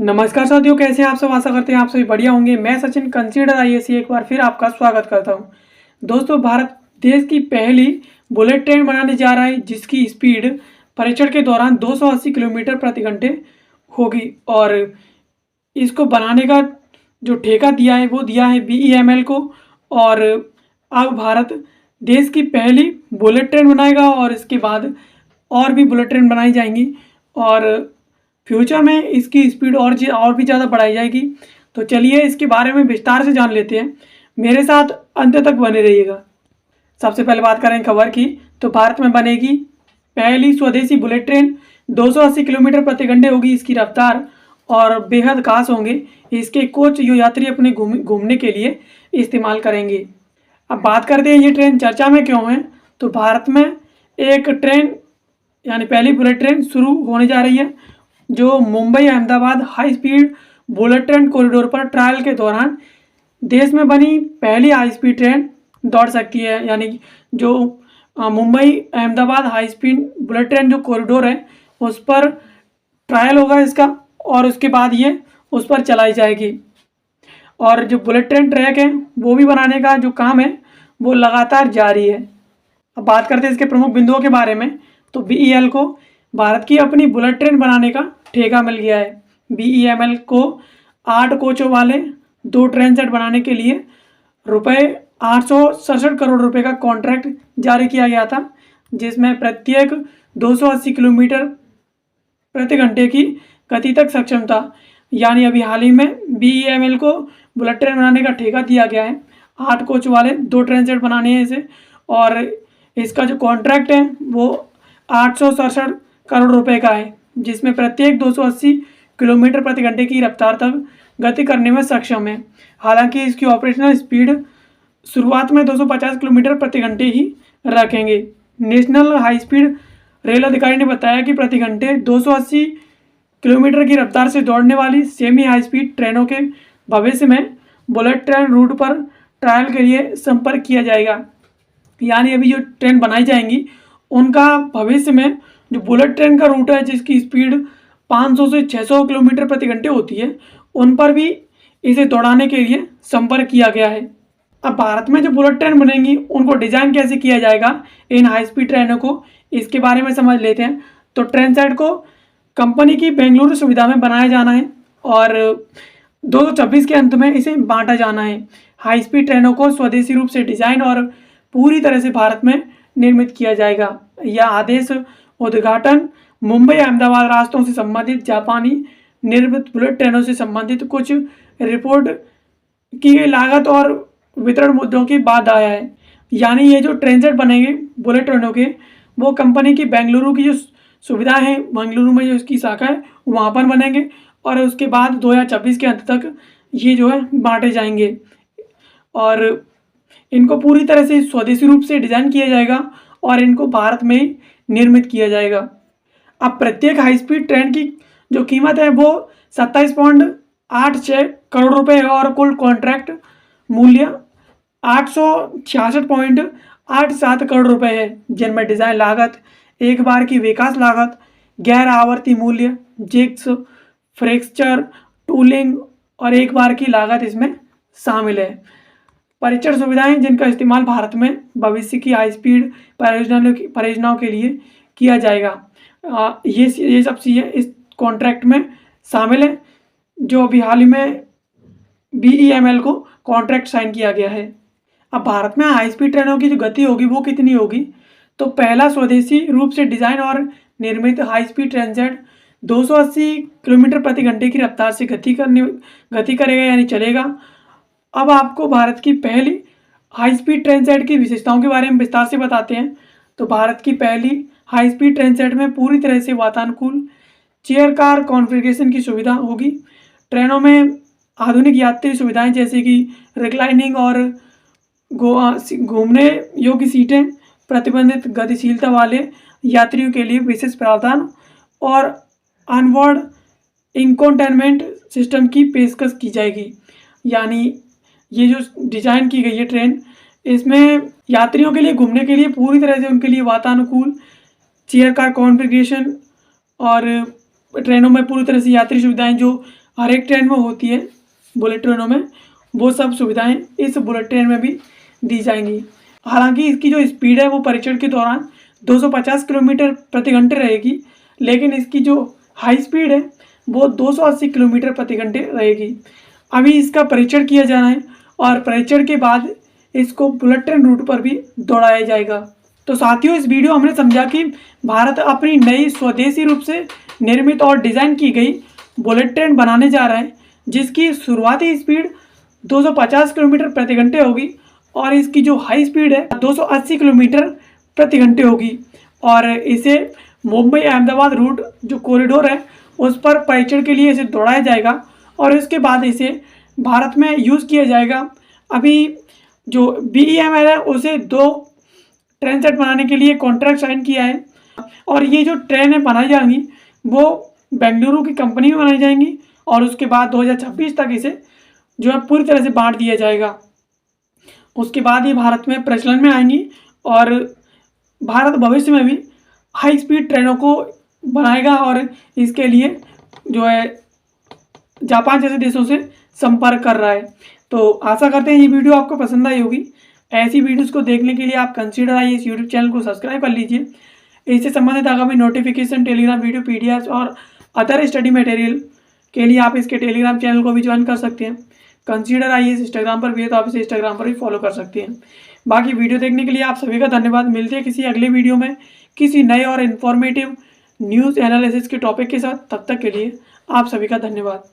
नमस्कार साथियों, कैसे हैं आप सब। आशा करते हैं आप सभी बढ़िया होंगे। मैं सचिन कंसीडर आईएएस एक बार फिर आपका स्वागत करता हूं। दोस्तों, भारत देश की पहली बुलेट ट्रेन बनाने जा रहा है जिसकी स्पीड परीक्षण के दौरान 280 किलोमीटर प्रति घंटे होगी। और इसको बनाने का जो ठेका दिया है वो दिया है बीईएमएल को। और अब भारत देश की पहली बुलेट ट्रेन बनाएगा और इसके बाद और भी बुलेट ट्रेन बनाई जाएंगी और फ्यूचर में इसकी स्पीड और भी ज़्यादा बढ़ाई जाएगी। तो चलिए इसके बारे में विस्तार से जान लेते हैं। मेरे साथ अंत तक बने रहिएगा। सबसे पहले बात करें खबर की, तो भारत में बनेगी पहली स्वदेशी बुलेट ट्रेन। 280 किलोमीटर प्रति घंटे होगी इसकी रफ्तार और बेहद खास होंगे इसके कोच जो यात्री अपने घूमने के लिए इस्तेमाल करेंगे। अब बात करते हैं ये ट्रेन चर्चा में क्यों है। तो भारत में एक ट्रेन यानी पहली बुलेट ट्रेन शुरू होने जा रही है जो Mumbai Ahmedabad high speed bullet train corridor पर ट्रायल के दौरान देश में बनी पहली हाई स्पीड ट्रेन दौड़ सकती है। यानी जो Mumbai Ahmedabad high speed bullet train जो कॉरिडोर है उस पर ट्रायल होगा इसका और उसके बाद ये उस पर चलाई जाएगी। और जो बुलेट ट्रेन ट्रैक है वो भी बनाने का जो काम है वो लगातार जारी है। अब बात करते हैं इसके प्रमुख बिंदुओं के बारे में। तो बीईएल को भारत की अपनी बुलेट ट्रेन बनाने का ठेका मिल गया है। बीईएमएल को 8 कोचों वाले 2 ट्रेन सेट बनाने के लिए रुपये 867 करोड़ रुपए का कॉन्ट्रैक्ट जारी किया गया था, जिसमें प्रत्येक 280 किलोमीटर प्रति घंटे की गति तक सक्षम था। यानी अभी हाल ही में बीईएमएल को बुलेट ट्रेन बनाने का ठेका दिया गया है। 8 कोच वाले 2 ट्रेन सेट बनाने हैं इसे और इसका जो कॉन्ट्रैक्ट है वो 867 करोड़ रुपए का है, जिसमें प्रत्येक 280 किलोमीटर प्रति घंटे की रफ्तार तक गति करने में सक्षम है। हालांकि इसकी ऑपरेशनल स्पीड शुरुआत में 250 किलोमीटर प्रति घंटे ही रखेंगे। नेशनल हाई स्पीड रेल अधिकारी ने बताया कि प्रति घंटे 280 किलोमीटर की रफ्तार से दौड़ने वाली सेमी हाई स्पीड ट्रेनों के भविष्य में बुलेट ट्रेन रूट पर ट्रायल के लिए संपर्क किया जाएगा। यानी अभी जो ट्रेन बनाई जाएंगी उनका भविष्य में जो बुलेट ट्रेन का रूट है जिसकी स्पीड 500 से 600 किलोमीटर प्रति घंटे होती है उन पर भी इसे दौड़ाने के लिए संपर्क किया गया है। अब भारत में जो बुलेट ट्रेन बनेंगी उनको डिज़ाइन कैसे किया जाएगा इन हाई स्पीड ट्रेनों को, इसके बारे में समझ लेते हैं। तो ट्रेन सेट को कंपनी की बेंगलुरु सुविधा में बनाया जाना है और 2026 के अंत में इसे बांटा जाना है। हाई स्पीड ट्रेनों को स्वदेशी रूप से डिज़ाइन और पूरी तरह से भारत में निर्मित किया जाएगा। यह आदेश उद्घाटन मुंबई अहमदाबाद रास्तों से संबंधित जापानी निर्मित बुलेट ट्रेनों से संबंधित कुछ रिपोर्ट की गई लागत और वितरण मुद्दों के बाद आया है। यानी ये जो ट्रेन सेट बनेंगे बुलेट ट्रेनों के वो कंपनी की बेंगलुरु की जो सुविधा है, बेंगलुरु में जो इसकी शाखा है वहाँ पर बनेंगे और उसके बाद 2026 के अंत तक ये जो है बांटे जाएंगे और इनको पूरी तरह से स्वदेशी रूप से डिज़ाइन किया जाएगा और इनको भारत में निर्मित किया जाएगा। अब प्रत्येक हाई स्पीड ट्रेन की जो कीमत है वो 27.86 करोड़ रुपए है और कुल कॉन्ट्रैक्ट मूल्य 866.87 करोड़ रुपए है, जिनमें डिज़ाइन लागत, एक बार की विकास लागत, गैर आवर्ती मूल्य, जिग्स, फ्रैक्चर, टूलिंग और एक बार की लागत इसमें शामिल है। परीक्षण सुविधाएं जिनका इस्तेमाल भारत में भविष्य की हाई स्पीड परियोजनाओं के लिए किया जाएगा, ये सब चीज़ें इस कॉन्ट्रैक्ट में शामिल है जो अभी हाल ही में बीईएमएल को कॉन्ट्रैक्ट साइन किया गया है। अब भारत में हाई स्पीड ट्रेनों की जो गति होगी वो कितनी होगी। तो पहला स्वदेशी रूप से डिज़ाइन और निर्मित high speed train set 280 kilometre प्रति घंटे की रफ्तार से गति करेगा यानी चलेगा। अब आपको भारत की पहली हाई स्पीड ट्रेन सेट की विशेषताओं के बारे में विस्तार से बताते हैं। तो भारत की पहली हाई स्पीड ट्रेन सेट में पूरी तरह से वातानुकूल चेयर कार कॉन्फ़िगरेशन की सुविधा होगी। ट्रेनों में आधुनिक यात्री सुविधाएं जैसे कि रिक्लाइनिंग और घूमने योग्य सीटें, प्रतिबंधित गतिशीलता वाले यात्रियों के लिए विशेष प्रावधान और ऑनबोर्ड इंफोटेनमेंट सिस्टम की पेशकश की जाएगी। यानी ये जो डिज़ाइन की गई है ट्रेन, इसमें यात्रियों के लिए घूमने के लिए पूरी तरह से उनके लिए वातानुकूल चेयर कार कॉन्फ़िगरेशन और ट्रेनों में पूरी तरह से यात्री सुविधाएं जो हर एक ट्रेन में होती है, बुलेट ट्रेनों में, वो सब सुविधाएं इस बुलेट ट्रेन में भी दी जाएंगी। हालांकि इसकी जो स्पीड है वो परीक्षण के दौरान 250 किलोमीटर प्रति घंटे रहेगी, लेकिन इसकी जो हाई स्पीड है वो 280 किलोमीटर प्रति घंटे रहेगी। अभी इसका परीक्षण किया जाना है और परीक्षण के बाद इसको बुलेट ट्रेन रूट पर भी दौड़ाया जाएगा। तो साथियों, इस वीडियो हमने समझा कि भारत अपनी नई स्वदेशी रूप से निर्मित और डिज़ाइन की गई बुलेट ट्रेन बनाने जा रहा है, जिसकी शुरुआती स्पीड 250 किलोमीटर प्रति घंटे होगी और इसकी जो हाई स्पीड है 280 किलोमीटर प्रति घंटे होगी। और इसे मुंबई अहमदाबाद रूट जो कॉरिडोर है उस पर परीक्षण के लिए इसे दौड़ाया जाएगा और इसके बाद इसे भारत में यूज़ किया जाएगा। अभी जो BEML है उसे 2 ट्रेन सेट बनाने के लिए कॉन्ट्रैक्ट साइन किया है और ये जो ट्रेनें बनाई जाएंगी वो बेंगलुरु की कंपनी में बनाई जाएंगी और उसके बाद 2026 तक इसे जो है पूरी तरह से बांट दिया जाएगा। उसके बाद ये भारत में प्रचलन में आएंगी और भारत भविष्य में भी हाई स्पीड ट्रेनों को बनाएगा और इसके लिए जो है जापान जैसे देशों से संपर्क कर रहा है। तो आशा करते हैं ये वीडियो आपको पसंद आई होगी। ऐसी वीडियोस को देखने के लिए आप कंसीडर IAS यूट्यूब चैनल को सब्सक्राइब कर लीजिए। इससे संबंधित आगामी नोटिफिकेशन, टेलीग्राम वीडियो, PDFs और अदर स्टडी मटेरियल के लिए आप इसके टेलीग्राम चैनल को भी ज्वाइन कर सकते हैं। कंसीडर IAS इंस्टाग्राम पर भी है तो आप इसे इंस्टाग्राम पर भी फॉलो कर सकते हैं। बाकी वीडियो देखने के लिए आप सभी का धन्यवाद। मिलते हैं किसी अगले वीडियो में किसी नए और इन्फॉर्मेटिव न्यूज़ एनालिसिस के टॉपिक के साथ। तब तक के लिए आप सभी का धन्यवाद।